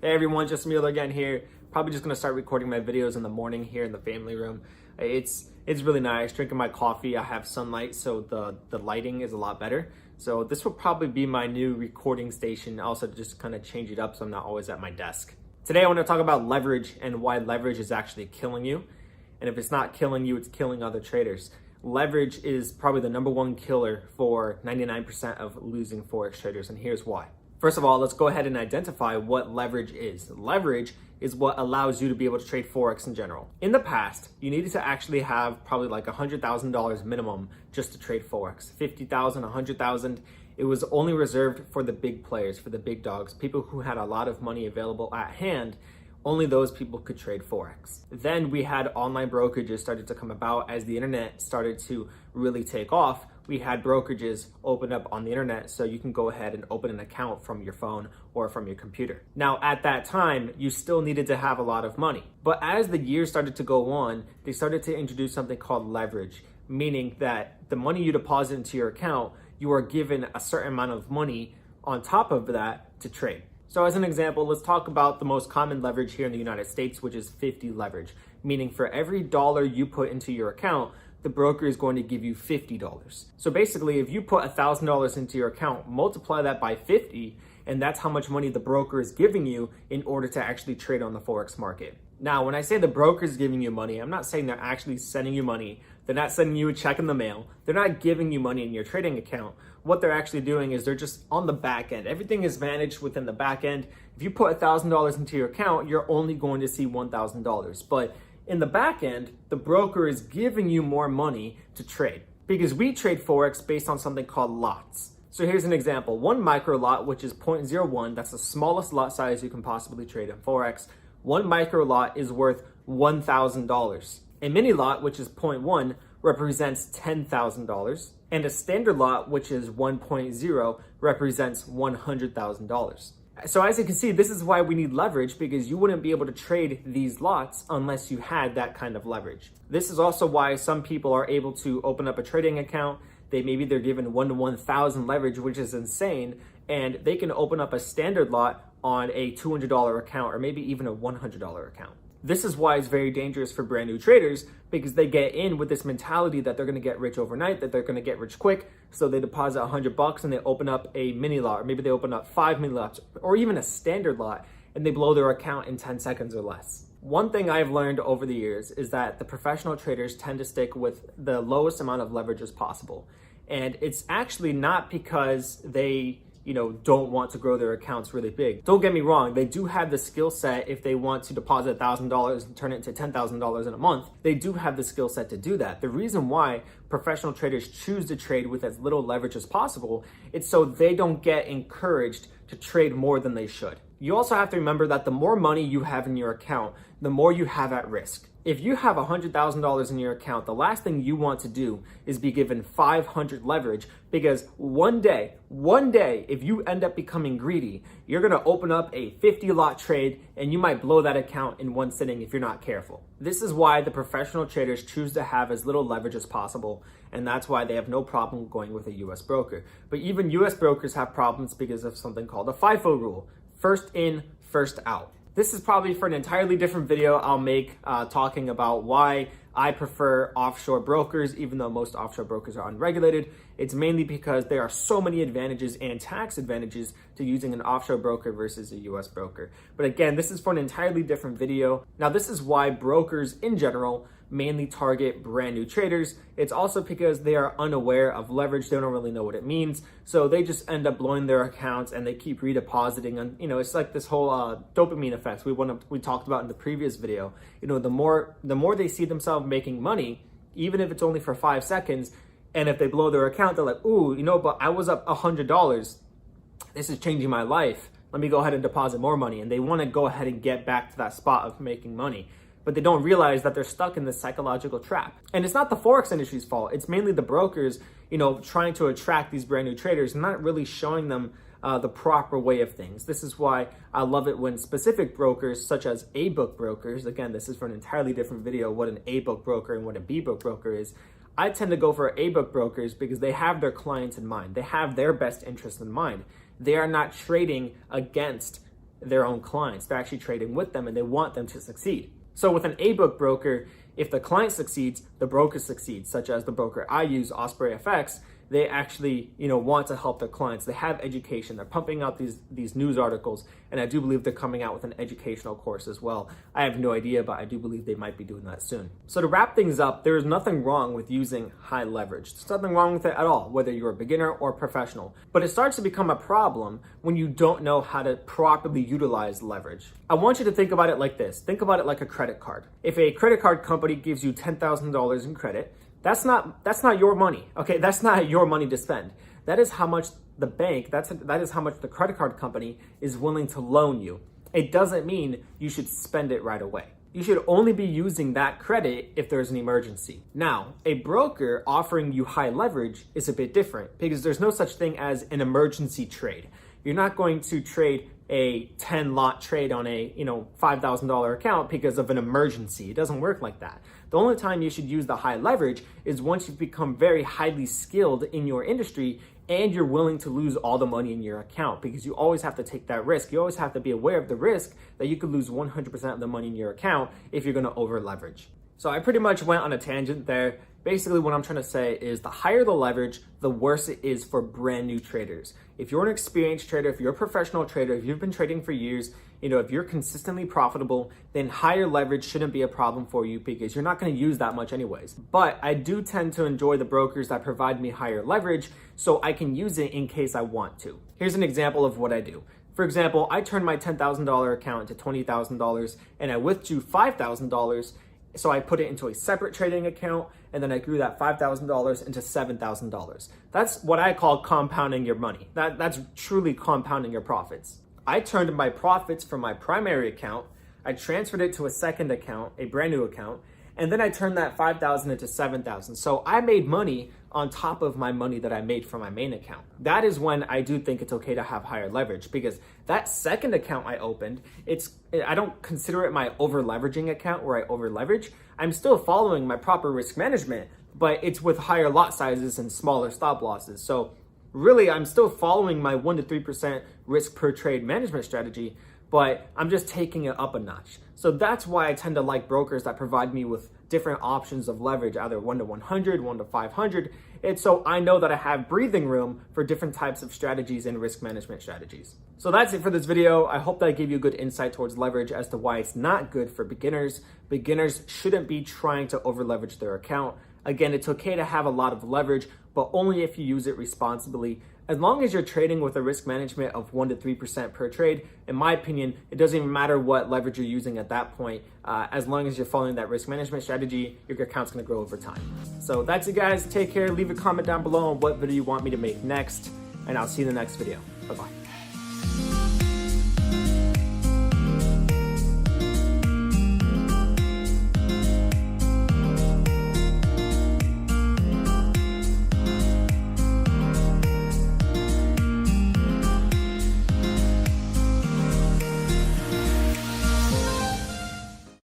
Hey everyone, just Mueller again here. Probably just gonna start recording my videos in the morning here in the family room. It's really nice, drinking my coffee. I have sunlight, so the lighting is a lot better. So this will probably be my new recording station. Also just kind of change it up so I'm not always at my desk. Today I want to talk about leverage and why leverage is actually killing you. And if it's not killing you, it's killing other traders. Leverage is probably the number one killer for 99% of losing Forex traders, and here's why. First of all, let's go ahead and identify what leverage is. Leverage is what allows you to be able to trade Forex in general. In the past, you needed to actually have probably like $100,000 minimum just to trade Forex. 50,000, 100,000. It was only reserved for the big players, for the big dogs, people who had a lot of money available at hand. Only those people could trade Forex. Then we had online brokerages started to come about as the internet started to really take off. We had brokerages open up on the internet so you can go ahead and open an account from your phone or from your computer. Now, at that time, you still needed to have a lot of money. But as the years started to go on, they started to introduce something called leverage, meaning that the money you deposit into your account, you are given a certain amount of money on top of that to trade. So as an example, let's talk about the most common leverage here in the United States, which is 50 leverage, meaning for every dollar you put into your account, the broker is going to give you $50. So basically, if you put $1,000 into your account, multiply that by 50, and that's how much money the broker is giving you in order to actually trade on the Forex market. Now, when I say the broker is giving you money, I'm not saying they're actually sending you money. They're not sending you a check in the mail. They're not giving you money in your trading account. What they're actually doing is they're just on the back end. Everything is managed within the back end. If you put $1,000 into your account, you're only going to see $1,000. But in the back end, the broker is giving you more money to trade because we trade Forex based on something called lots. So here's an example. One micro lot, which is 0.01, that's the smallest lot size you can possibly trade in Forex. One micro lot is worth $1,000. A mini lot, which is 0.1, represents $10,000. And a standard lot, which is 1.0, represents $100,000. So as you can see, this is why we need leverage, because you wouldn't be able to trade these lots unless you had that kind of leverage. This is also why some people are able to open up a trading account. Maybe they're given 1 to 1,000 leverage, which is insane. And they can open up a standard lot on a $200 account or maybe even a $100 account. This is why it's very dangerous for brand new traders, because they get in with this mentality that they're going to get rich overnight, that they're going to get rich quick. So they deposit $100 and they open up a mini lot, or maybe they open up 5 mini lots or even a standard lot, and they blow their account in 10 seconds or less. One thing I've learned over the years is that the professional traders tend to stick with the lowest amount of leverage as possible. And it's actually not because they don't want to grow their accounts really big. Don't get me wrong, they do have the skill set. If they want to deposit $1,000 and turn it into $10,000 in a month, they do have the skill set to do that. The reason why professional traders choose to trade with as little leverage as possible, it's so they don't get encouraged to trade more than they should. You also have to remember that the more money you have in your account, the more you have at risk. If you have $100,000 in your account, the last thing you want to do is be given 500 leverage, because one day, if you end up becoming greedy, you're going to open up a 50 lot trade and you might blow that account in one sitting if you're not careful. This is why the professional traders choose to have as little leverage as possible, and that's why they have no problem going with a US broker. But even US brokers have problems because of something called a FIFO rule. First in, first out. This is probably for an entirely different video I'll make talking about why I prefer offshore brokers, even though most offshore brokers are unregulated. It's mainly because there are so many advantages and tax advantages to using an offshore broker versus a US broker. But again, this is for an entirely different video. Now, this is why brokers in general mainly target brand new traders. It's also because they are unaware of leverage. They don't really know what it means. So they just end up blowing their accounts and they keep redepositing. And it's like this whole dopamine effect we talked about in the previous video. The more they see themselves making money, even if it's only for 5 seconds, and if they blow their account, they're like, ooh, but I was up $100. This is changing my life. Let me go ahead and deposit more money. And they want to go ahead and get back to that spot of making money. But they don't realize that they're stuck in this psychological trap. And it's not the Forex industry's fault. It's mainly the brokers, trying to attract these brand new traders and not really showing them the proper way of things. This is why I love it when specific brokers, such as A-book brokers, again, this is for an entirely different video, what an A-book broker and what a B-book broker is. I tend to go for A-book brokers because they have their clients in mind. They have their best interest in mind. They are not trading against their own clients. They're actually trading with them and they want them to succeed. So with an A-book broker, if the client succeeds, the broker succeeds, such as the broker I use, Osprey FX. They actually, want to help their clients. They have education. They're pumping out these news articles, and I do believe they're coming out with an educational course as well. I have no idea, but I do believe they might be doing that soon. So to wrap things up, there is nothing wrong with using high leverage. There's nothing wrong with it at all, whether you're a beginner or professional. But it starts to become a problem when you don't know how to properly utilize leverage. I want you to think about it like this. Think about it like a credit card. If a credit card company gives you $10,000 in credit, that's not your money, okay? That's not your money to spend. That is how much the bank, that is how much the credit card company is willing to loan you. It doesn't mean you should spend it right away. You should only be using that credit if there's an emergency. Now, a broker offering you high leverage is a bit different because there's no such thing as an emergency trade. You're not going to trade a 10 lot trade on a $5,000 account because of an emergency. It doesn't work like that. The only time you should use the high leverage is once you've become very highly skilled in your industry and you're willing to lose all the money in your account, because you always have to take that risk. You always have to be aware of the risk that you could lose 100% of the money in your account if you're going to over leverage. So I pretty much went on a tangent there. Basically, what I'm trying to say is the higher the leverage, the worse it is for brand new traders. If you're an experienced trader, if you're a professional trader, if you've been trading for years, if you're consistently profitable, then higher leverage shouldn't be a problem for you because you're not going to use that much anyways. But I do tend to enjoy the brokers that provide me higher leverage so I can use it in case I want to. Here's an example of what I do. For example, I turned my $10,000 account into $20,000 and I withdrew $5,000. So I put it into a separate trading account and then I grew that $5,000 into $7,000. That's what I call compounding your money. That's truly compounding your profits. I turned my profits from my primary account, I transferred it to a second account, a brand new account, and then I turned that $5,000 into $7,000. So I made money on top of my money that I made from my main account. That is when I do think it's okay to have higher leverage, because that second account I opened, I don't consider it my over leveraging account where I over leverage. I'm still following my proper risk management, but it's with higher lot sizes and smaller stop losses. So really, I'm still following my 1 to 3% risk per trade management strategy, but I'm just taking it up a notch. So that's why I tend to like brokers that provide me with different options of leverage, either 1 to 100, 1 to 500. And so I know that I have breathing room for different types of strategies and risk management strategies. So that's it for this video. I hope that I gave you a good insight towards leverage as to why it's not good for beginners. Beginners shouldn't be trying to over leverage their account. Again, it's okay to have a lot of leverage, but only if you use it responsibly. As long as you're trading with a risk management of 1 to 3% per trade, in my opinion, it doesn't even matter what leverage you're using at that point. As long as you're following that risk management strategy, your account's gonna grow over time. So that's it, guys. Take care. Leave a comment down below on what video you want me to make next, and I'll see you in the next video. Bye-bye.